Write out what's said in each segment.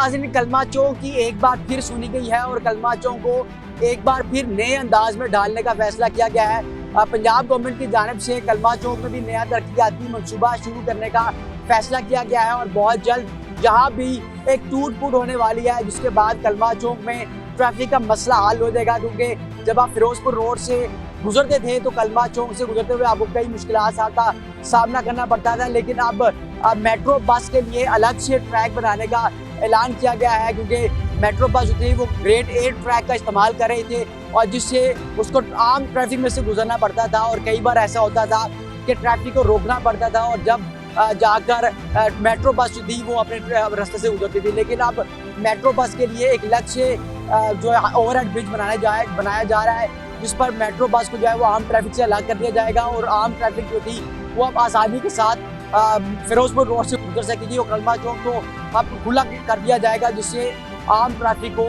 नाज़रीन, कलमा चौक की एक बार फिर सुनी गई है और कलमा चौक को एक बार फिर नए अंदाज में ढालने का फैसला किया गया है। पंजाब गवर्नमेंट की जानिब से कलमा चौक में भी नया तरक्याती मनसूबा शुरू करने का फैसला किया गया है और बहुत जल्द जहाँ भी एक टूट फूट होने वाली है, जिसके बाद कलमा चौक में ट्रैफिक का मसला हल हो जाएगा। क्योंकि जब आप फिरोजपुर रोड से गुजरते थे तो कलमा चौक से गुजरते हुए आपको कई मुश्किलात का सामना करना पड़ता था, लेकिन अब मेट्रो बस के लिए अलग से ट्रैक बनाने का ऐलान किया गया है। क्योंकि मेट्रो बस जो थी वो ग्रेड 8 ट्रैक का इस्तेमाल कर रहे थे और जिससे उसको आम ट्रैफिक में से गुजरना पड़ता था और कई बार ऐसा होता था कि ट्रैफिक को रोकना पड़ता था और जब जाकर मेट्रो बस जो थी वो अपने रास्ते से गुजरती थी। लेकिन अब मेट्रो बस के लिए एक अलग से जो है ओवरहेड ब्रिज बनाया जा रहा है, जिस पर मेट्रो बस को जो है वो आम ट्रैफिक से अलग कर दिया जाएगा और आम ट्रैफिक जो थी वो अब आसानी के साथ फिरोजपुर रोड से गुजर सकेगी और कलमा चौक को अब खुला कर दिया जाएगा, जिससे आम ट्रैफिक को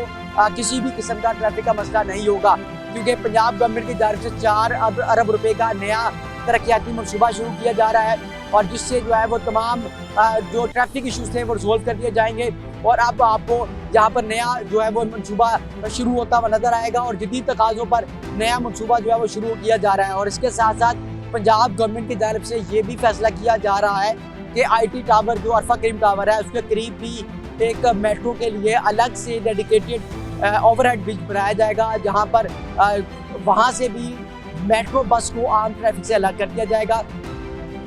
किसी भी किस्म का ट्रैफिक का मसला नहीं होगा। क्योंकि पंजाब गवर्नमेंट की जानिब से 4 अरब रुपए का नया तरक्याती मनसूबा शुरू किया जा रहा है और जिससे जो है वो तमाम जो ट्रैफिक इशूज़ थे वो रिजोल्व कर दिए जाएंगे। और अब आपको यहाँ पर नया जो है वो मनसूबा शुरू होता हुआ नजर आएगा और जदीद तकाज़ों पर नया मनसूबा जो है वो शुरू किया जा रहा है। और इसके साथ साथ पंजाब गवर्नमेंट की जानिब से ये भी फैसला किया जा रहा है कि IT टावर जो अरफा करीम टावर है उसके करीब भी एक मेट्रो के लिए अलग से डेडिकेटेड ओवरहेड ब्रिज बनाया जाएगा, जहाँ पर वहाँ से भी मेट्रो बस को आम ट्रैफिक से अलग कर दिया जाएगा,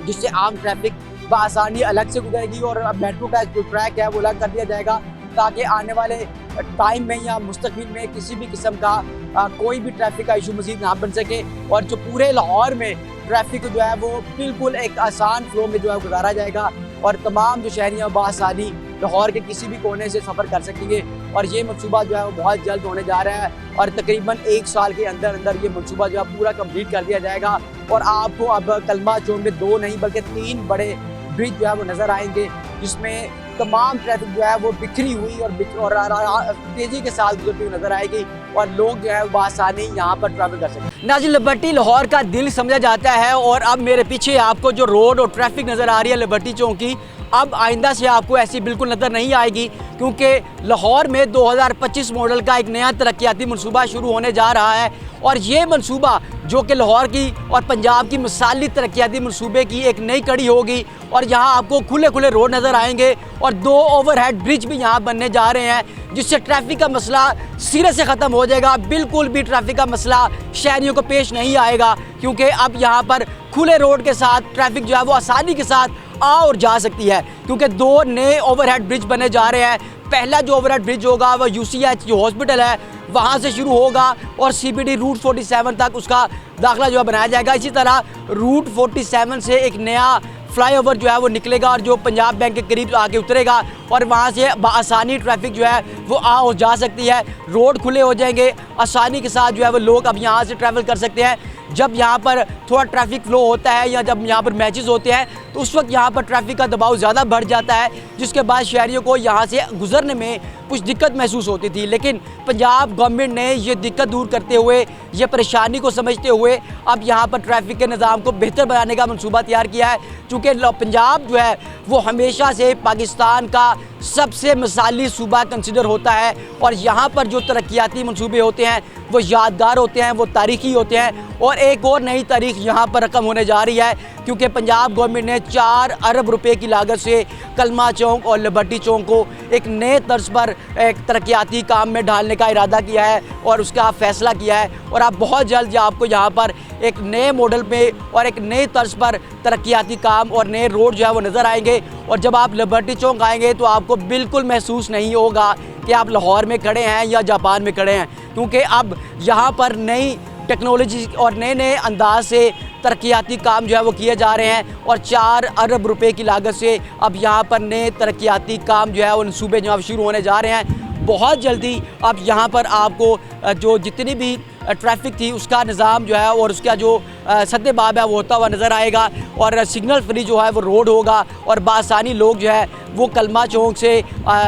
जिससे आम ट्रैफिक बआसानी अलग से गुजरेगी और मेट्रो का जो ट्रैक है वो अलग कर दिया जाएगा, ताकि आने वाले टाइम में या मुस्तकबिल में किसी भी किस्म का कोई भी ट्रैफिक का इशू मज़ीद ना बन सके और जो पूरे लाहौर में ट्रैफिक जो है वो बिल्कुल एक आसान फ्लो में जो है गुजारा जाएगा और तमाम जो शहरियाँ बआसानी लाहौर के किसी भी कोने से सफ़र कर सकेंगे। और ये मनसूबा जो है वो बहुत जल्द होने जा रहा है और तकरीबन 1 साल के अंदर अंदर ये मनसूबा जो है पूरा कंप्लीट कर दिया जाएगा और आपको अब कलमा चौक में 2 नहीं बल्कि 3 बड़े ब्रिज जो है वो नज़र आएंगे, जिसमें तमाम ट्रैफिक जो है वो बिखरी हुई और तेज़ी के साथ गुजरती हुई नजर आएगी और लोग जो है वो आसानी यहाँ पर ट्रैवल कर सकें। नाज़रीन, लिबर्टी लाहौर का दिल समझा जाता है और अब मेरे पीछे आपको जो रोड और ट्रैफिक नज़र आ रही है लिबर्टी चौक की, अब आइंदा से आपको ऐसी बिल्कुल नज़र नहीं आएगी, क्योंकि लाहौर में 2025 मॉडल का एक नया तरक्याती मनसूबा शुरू होने जा रहा है और ये मनसूबा जो कि लाहौर की और पंजाब की मिसाली तरक्याती मनसूबे की एक नई कड़ी होगी और यहाँ आपको खुले खुले रोड नज़र आएंगे और 2 ओवरहेड ब्रिज भी यहाँ बनने जा रहे हैं, जिससे ट्रैफिक का मसला सिरे से ख़त्म हो जाएगा। बिल्कुल भी ट्रैफिक का मसला शहरियों को पेश नहीं आएगा, क्योंकि अब यहाँ पर खुले रोड के साथ ट्रैफिक जो है वो आसानी के साथ आ और जा सकती है, क्योंकि 2 नए ओवरहेड ब्रिज बने जा रहे हैं। पहला जो ओवरहेड ब्रिज होगा वह UCH जो हॉस्पिटल है वहाँ से शुरू होगा और CBD रूट 47 तक उसका दाखिला जो है बनाया जाएगा। इसी तरह रूट 47 से एक नया फ्लाईओवर जो है वो निकलेगा और जो पंजाब बैंक के करीब आके उतरेगा और वहाँ से आसानी ट्रैफिक जो है वो आ और जा सकती है। रोड खुले हो जाएंगे, आसानी के साथ जो है वो लोग अब यहाँ से ट्रैवल कर सकते हैं। जब यहाँ पर थोड़ा ट्रैफिक फ्लो होता है या जब यहाँ पर मैचेस होते हैं तो उस वक्त यहाँ पर ट्रैफिक का दबाव ज़्यादा बढ़ जाता है, जिसके बाद शहरियों को यहाँ से गुजरने में कुछ दिक्कत महसूस होती थी। लेकिन पंजाब गवर्नमेंट ने ये दिक्कत दूर करते हुए, ये परेशानी को समझते हुए अब यहाँ पर ट्रैफिक के निज़ाम को बेहतर बनाने का मनसूबा तैयार किया है। चूँकि पंजाब जो है वो हमेशा से पाकिस्तान का सबसे मिसाली सूबा कंसिडर होता है और यहाँ पर जो तरक्याती मनसूबे होते हैं वो यादगार होते हैं, वो तारीखी होते हैं। और एक और नई तारीख यहाँ पर रकम होने जा रही है, क्योंकि पंजाब गवर्नमेंट ने 4 अरब रुपए की लागत से कलमा चौक और लिबर्टी चौक को एक नए तर्ज पर एक तरक्याती काम में ढालने का इरादा किया है और उसका फैसला किया है। और आप बहुत जल्द आपको यहाँ पर एक नए मॉडल पे और एक नए तर्ज पर तरक्याती काम और नए रोड जो है वो नज़र आएंगे। और जब आप लिबर्टी चौक आएंगे तो आपको बिल्कुल महसूस नहीं होगा कि आप लाहौर में खड़े हैं या जापान में खड़े हैं, क्योंकि अब यहाँ पर नई टेक्नोलॉजी और नए नए अंदाज से तरक्याती काम जो है वो किए जा रहे हैं और 4 अरब रुपए की लागत से अब यहाँ पर नए तरक्याती काम जो है वो मनसूबे जो शुरू होने जा रहे हैं। बहुत जल्दी अब यहाँ पर आपको जो जितनी भी ट्रैफिक थी उसका निज़ाम जो है और उसका जो सद्देबाब है वो होता हुआ नज़र आएगा और सिग्नल फ्री जो है वो रोड होगा और बासानी लोग जो है वो कलमा चौक से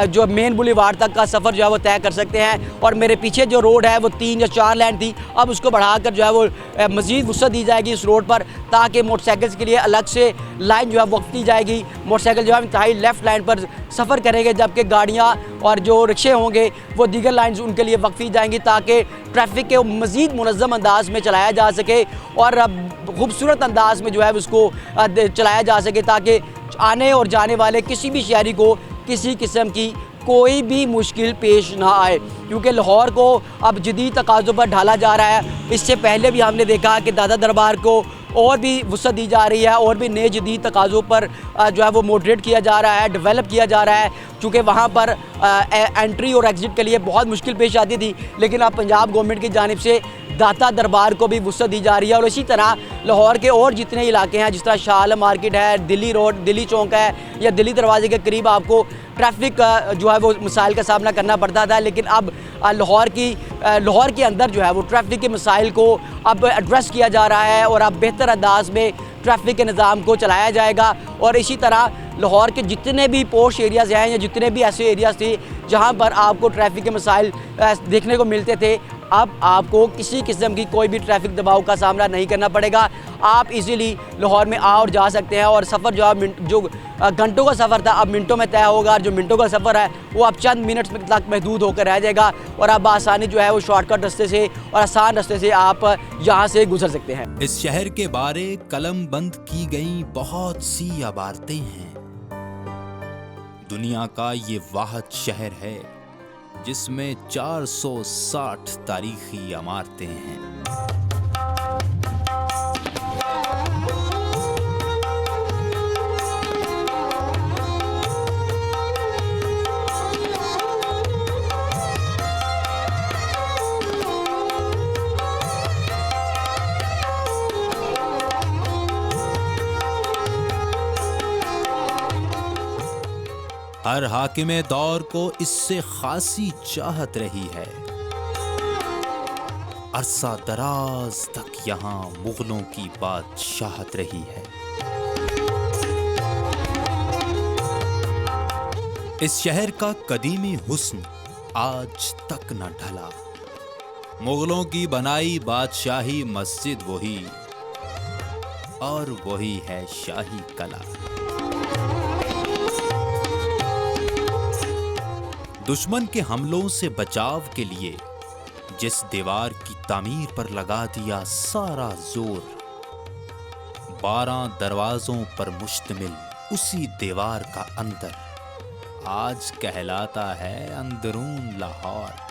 जो मेन बुलेवार्ड तक का सफ़र जो है वो तय कर सकते हैं। और मेरे पीछे जो रोड है वो 3 या 4 लेन थी, अब उसको बढ़ाकर जो है वो मज़ीद वसअत दी जाएगी इस रोड पर, ताकि मोटरसाइकिल्स के लिए अलग से लाइन जो है वक्त दी जाएगी। मोटरसाइकिल जो है इंतहाई लेफ़्ट लाइन पर सफ़र करेंगे, जबकि गाड़ियाँ और जो रिक्शे होंगे वो दीगर लाइन्स उनके लिए वक्फी जाएंगी, ताकि ट्रैफिक के मज़ीद मुनज़्ज़म अंदाज में चलाया जा सके और खूबसूरत अंदाज में जो है उसको चलाया जा सके, ताकि आने और जाने वाले किसी भी शहरी को किसी किस्म की कोई भी मुश्किल पेश ना आए। क्योंकि लाहौर को अब जदीद तकाज़ों पर ढाला जा रहा है। इससे पहले भी हमने देखा कि दादा दरबार को और भी वसअत दी जा रही है और भी नए जदीद तकाज़ों पर जो है वो मॉडरेट किया जा रहा है, डेवलप किया जा रहा है। चूँकि वहाँ पर एंट्री और एग्ज़िट के लिए बहुत मुश्किल पेश आती थी, लेकिन अब पंजाब गवर्नमेंट की जानिब से दाता दरबार को भी वसअत दी जा रही है। और इसी तरह लाहौर के और जितने इलाके हैं, जिस तरह शाह आलम मार्केट है, दिल्ली रोड, दिल्ली चौक है या दिल्ली दरवाजे के करीब आपको ट्रैफिक जो है वो मसाइल का सामना करना पड़ता था, लेकिन अब लाहौर के अंदर जो है वो ट्रैफिक के मसाइल को अब एड्रेस किया जा रहा है और अब बेहतर अंदाज में ट्रैफिक के निज़ाम को चलाया जाएगा। और इसी तरह लाहौर के जितने भी पोश एरियाज़ हैं या जितने भी ऐसे एरियाज़ थे जहाँ पर आपको ट्रैफिक के मसाइल देखने को मिलते थे, अब आपको किसी किस्म की कोई भी ट्रैफिक दबाव का सामना नहीं करना पड़ेगा। आप इजीली लाहौर में आ और जा सकते हैं और सफ़र जो घंटों का सफ़र था अब मिनटों में तय होगा, और जो मिनटों का सफ़र है वो अब चंद मिनट्स तक महदूद होकर रह जाएगा और अब आसानी जो है वो शॉर्टकट रास्ते से और आसान रास्ते से आप यहाँ से गुजर सकते हैं। इस शहर के बारे कलम बंद की गई बहुत सी इबारतें हैं। दुनिया का ये वाहिद शहर है जिसमें 460 तारीखी इमारतें हैं। हर हाकिमे दौर को इससे खासी चाहत रही है। अरसा दराज तक यहाँ मुगलों की बादशाहत रही है। इस शहर का कदीमी हुस्न आज तक न ढला। मुगलों की बनाई बादशाही मस्जिद वही, और वही है शाही कला। दुश्मन के हमलों से बचाव के लिए जिस दीवार की तामीर पर लगा दिया सारा जोर, 12 दरवाजों पर मुश्तमिल उसी दीवार का अंदर आज कहलाता है अंदरून लाहौर।